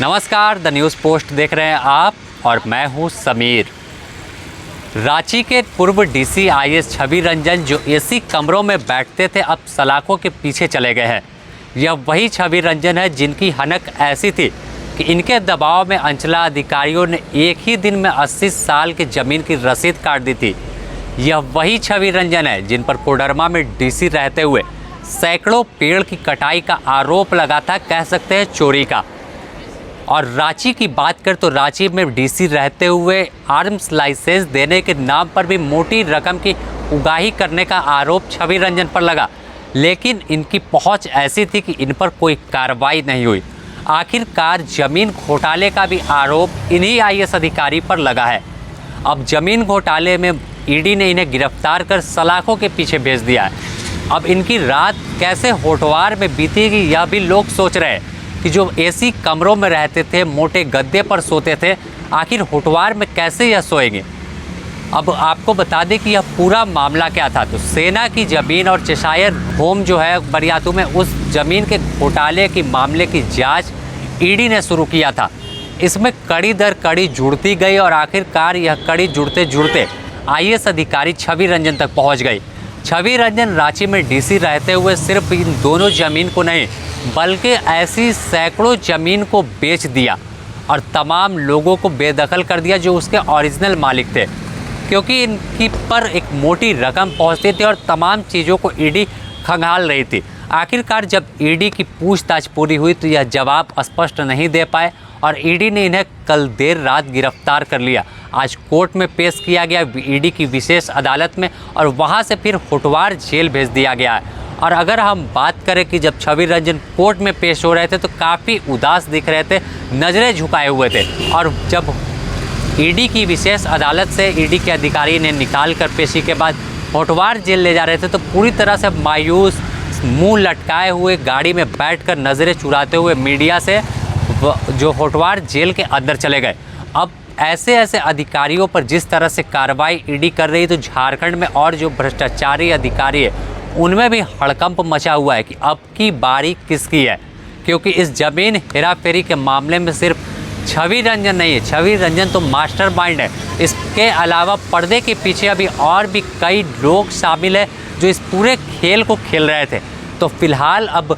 नमस्कार, the news post देख रहे हैं आप और मैं हूं समीर। रांची के पूर्व डीसी आईएएस छवि रंजन जो एसी कमरों में बैठते थे, अब सलाखों के पीछे चले गए हैं। यह वही छवि रंजन है जिनकी हनक ऐसी थी कि इनके दबाव में अंचला अधिकारियों ने एक ही दिन में 80 साल की ज़मीन की रसीद काट दी थी। यह वही छवि रंजन है जिन पर कोडरमा में डीसी रहते हुए सैकड़ों पेड़ की कटाई का आरोप लगा था, कह सकते हैं चोरी का। और रांची की बात कर तो रांची में डीसी रहते हुए आर्म्स लाइसेंस देने के नाम पर भी मोटी रकम की उगाही करने का आरोप छवि रंजन पर लगा, लेकिन इनकी पहुंच ऐसी थी कि इन पर कोई कार्रवाई नहीं हुई। आखिरकार जमीन घोटाले का भी आरोप इन्हीं आईएएस अधिकारी पर लगा है। अब जमीन घोटाले में ईडी ने इन्हें गिरफ्तार कर सलाखों के पीछे भेज दिया है। अब इनकी रात कैसे होटवार में बीतेगी, यह भी लोग सोच रहे हैं कि जो एसी कमरों में रहते थे, मोटे गद्दे पर सोते थे, आखिर होटवार में कैसे यह सोएंगे। अब आपको बता दें कि यह पूरा मामला क्या था। तो सेना की ज़मीन और चेशायर होम जो है बरियातू में, उस ज़मीन के घोटाले की मामले की जांच ईडी ने शुरू किया था। इसमें कड़ी दर कड़ी जुड़ती गई और आखिरकार यह कड़ी जुड़ते जुड़ते आईएएस अधिकारी छवि रंजन तक पहुंच गई। छवि रंजन रांची में डीसी रहते हुए सिर्फ इन दोनों ज़मीन को नहीं बल्कि ऐसी सैकड़ों ज़मीन को बेच दिया और तमाम लोगों को बेदखल कर दिया जो उसके ओरिजिनल मालिक थे, क्योंकि इनकी पर एक मोटी रकम पहुंचती थी और तमाम चीज़ों को ईडी खंगाल रही थी। आखिरकार जब ईडी की पूछताछ पूरी हुई तो यह जवाब स्पष्ट नहीं दे पाए और ईडी ने इन्हें कल देर रात गिरफ्तार कर लिया। आज कोर्ट में पेश किया गया ईडी की विशेष अदालत में और वहां से फिर होटवार जेल भेज दिया गया है। और अगर हम बात करें कि जब छवि रंजन कोर्ट में पेश हो रहे थे तो काफ़ी उदास दिख रहे थे, नज़रें झुकाए हुए थे। और जब ईडी की विशेष अदालत से ईडी के अधिकारी ने निकाल कर पेशी के बाद होटवार जेल ले जा रहे थे तो पूरी तरह से मायूस, मुंह लटकाए हुए गाड़ी में बैठकर नज़रें चुराते हुए मीडिया से जो होटवार जेल के अंदर चले गए। अब ऐसे अधिकारियों पर जिस तरह से कार्रवाई ईडी कर रही है तो झारखंड में और जो भ्रष्टाचारी अधिकारी है उनमें भी हड़कंप मचा हुआ है कि अब की बारी किसकी है, क्योंकि इस ज़मीन हेराफेरी के मामले में सिर्फ छवि रंजन नहीं है, छवि रंजन तो मास्टरमाइंड है। इसके अलावा पर्दे के पीछे अभी और भी कई लोग शामिल हैं जो इस पूरे खेल को खेल रहे थे। तो फिलहाल अब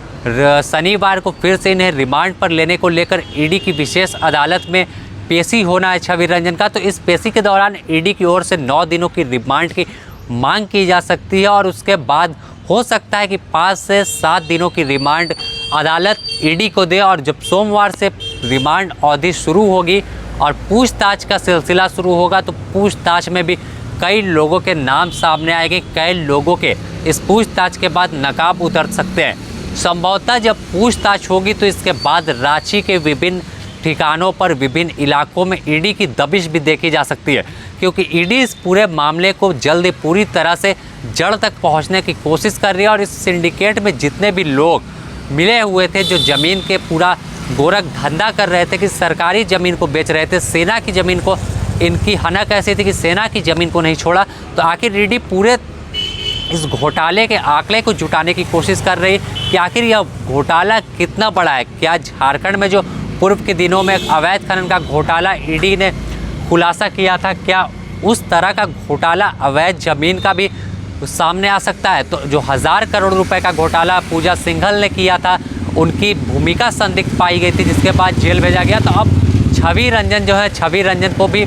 शनिवार को फिर से इन्हें रिमांड पर लेने को लेकर ईडी की विशेष अदालत में पेशी होना है छवि रंजन का। तो इस पेशी के दौरान ईडी की ओर से 9 दिनों की रिमांड की मांग की जा सकती है और उसके बाद हो सकता है कि 5 से 7 दिनों की रिमांड अदालत ईडी को दे। और जब सोमवार से रिमांड अवधि शुरू होगी और पूछताछ का सिलसिला शुरू होगा तो पूछताछ में भी कई लोगों के नाम सामने आएंगे। कई लोगों के इस पूछताछ के बाद नकाब उतर सकते हैं। संभवतः जब पूछताछ होगी तो इसके बाद रांची के विभिन्न ठिकानों पर, विभिन्न इलाकों में ईडी की दबिश भी देखी जा सकती है, क्योंकि ईडी इस पूरे मामले को जल्द पूरी तरह से जड़ तक पहुंचने की कोशिश कर रही है। और इस सिंडिकेट में जितने भी लोग मिले हुए थे जो ज़मीन के पूरा गोरख धंधा कर रहे थे कि सरकारी ज़मीन को बेच रहे थे, सेना की ज़मीन को, इनकी हनक ऐसी थी कि सेना की ज़मीन को नहीं छोड़ा। तो आखिर ईडी पूरे इस घोटाले के आंकड़े को जुटाने की कोशिश कर रही है कि आखिर यह घोटाला कितना बड़ा है। क्या झारखंड में जो पूर्व के दिनों में अवैध खनन का घोटाला ईडी ने खुलासा किया था, क्या उस तरह का घोटाला अवैध ज़मीन का भी सामने आ सकता है। तो जो 1000 करोड़ रुपए का घोटाला पूजा सिंघल ने किया था, उनकी भूमिका संदिग्ध पाई गई थी जिसके बाद जेल भेजा गया। तो अब छवि रंजन जो है, छवि रंजन को भी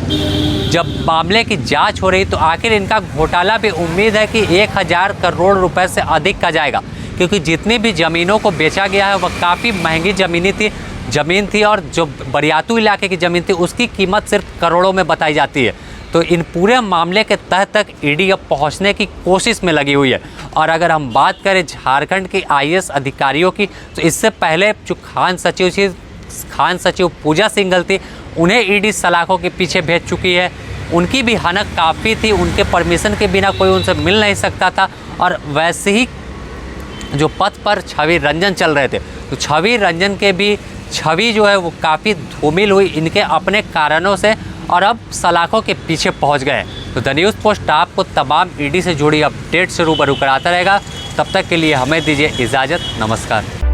जब मामले की जांच हो रही तो आखिर इनका घोटाला भी उम्मीद है कि 1000 करोड़ रुपए से अधिक का जाएगा, क्योंकि जितनी भी ज़मीनों को बेचा गया है वह काफ़ी महंगी ज़मीन थी और जो बरियातू इलाके की ज़मीन थी उसकी कीमत सिर्फ करोड़ों में बताई जाती है। तो इन पूरे मामले के तह तक ईडी अब पहुंचने की कोशिश में लगी हुई है। और अगर हम बात करें झारखंड के आईएएस अधिकारियों की, तो इससे पहले जो खान सचिव पूजा सिंघल थी, उन्हें ईडी सलाखों के पीछे भेज चुकी है। उनकी भी हनक काफ़ी थी, उनके परमिशन के बिना कोई उनसे मिल नहीं सकता था। और वैसे ही जो पथ पर छवि रंजन चल रहे थे तो छवि रंजन के भी छवि जो है वो काफ़ी धूमिल हुई इनके अपने कारणों से और अब सलाखों के पीछे पहुंच गए। तो द न्यूज़ पोस्ट आपको तमाम ईडी से जुड़ी अपडेट से रूबरू कराता रहेगा। तब तक के लिए हमें दीजिए इजाज़त। नमस्कार।